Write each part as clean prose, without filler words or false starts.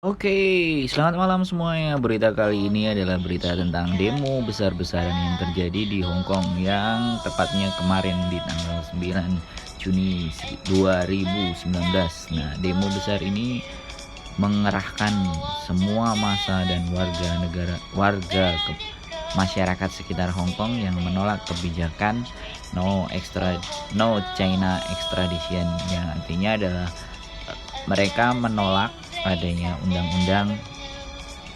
Oke, selamat malam semuanya. Berita kali ini adalah berita tentang demo besar-besaran yang terjadi di Hong Kong yang tepatnya kemarin di tanggal 9 Juni 2019. Nah, demo besar ini mengerahkan semua massa dan masyarakat sekitar Hong Kong yang menolak kebijakan no China extradition, yang artinya adalah mereka menolak adanya undang-undang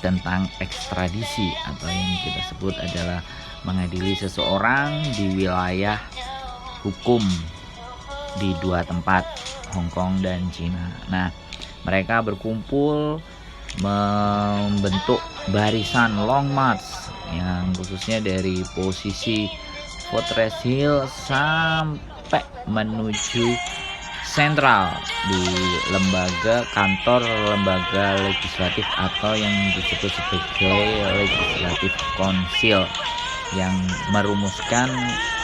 tentang ekstradisi atau yang kita sebut adalah mengadili seseorang di wilayah hukum di dua tempat, Hong Kong dan Cina. Nah, mereka berkumpul membentuk barisan long march yang khususnya dari posisi Fortress Hill sampai menuju sentral di kantor lembaga legislatif atau yang disebut sebagai Legislative Council yang merumuskan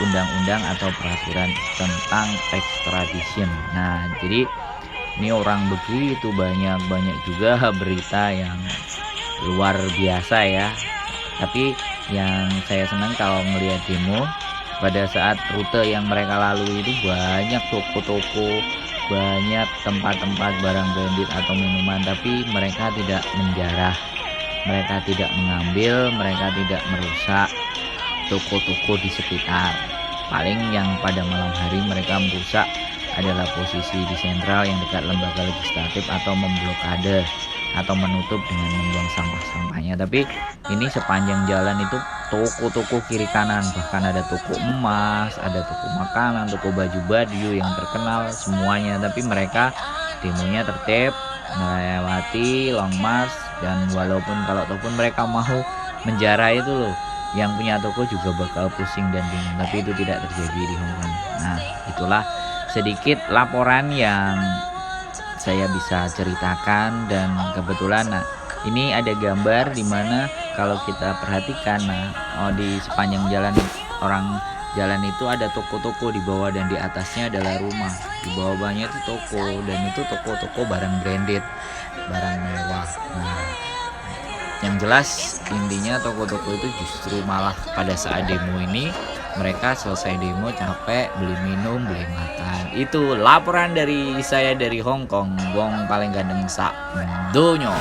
undang-undang atau peraturan tentang extradition. Nah, jadi ini orang begitu banyak juga berita yang luar biasa ya. Tapi yang saya senang kalau melihat demo, pada saat rute yang mereka lalui itu banyak toko-toko, banyak tempat-tempat barang branded atau minuman, tapi mereka tidak menjarah, mereka tidak mengambil, mereka tidak merusak toko-toko di sekitar. Paling yang pada malam hari mereka merusak adalah posisi di sentral yang dekat lembaga legislatif atau memblokade atau menutup dengan membuang sampah-sampahnya. Tapi ini sepanjang jalan itu toko-toko kiri kanan, bahkan ada toko emas, ada toko makanan, toko baju-baju yang terkenal semuanya. Tapi mereka demonya tertib, melewati long march, dan kalaupun mereka mau menjara itu loh, yang punya toko juga bakal pusing dan bingung. Tapi itu tidak terjadi di Hong Kong. Nah, itulah sedikit laporan yang saya bisa ceritakan, dan kebetulan ini ada gambar di mana kalau kita perhatikan di sepanjang jalan itu ada toko-toko di bawah dan di atasnya adalah rumah. Di bawahnya itu toko, dan itu toko-toko barang branded, barang mewah. Nah, yang jelas intinya toko-toko itu justru malah pada saat demo ini mereka selesai demo capek, beli minum, beli makan. Itu laporan dari saya dari Hong Kong, wong paling gandeng sak donya.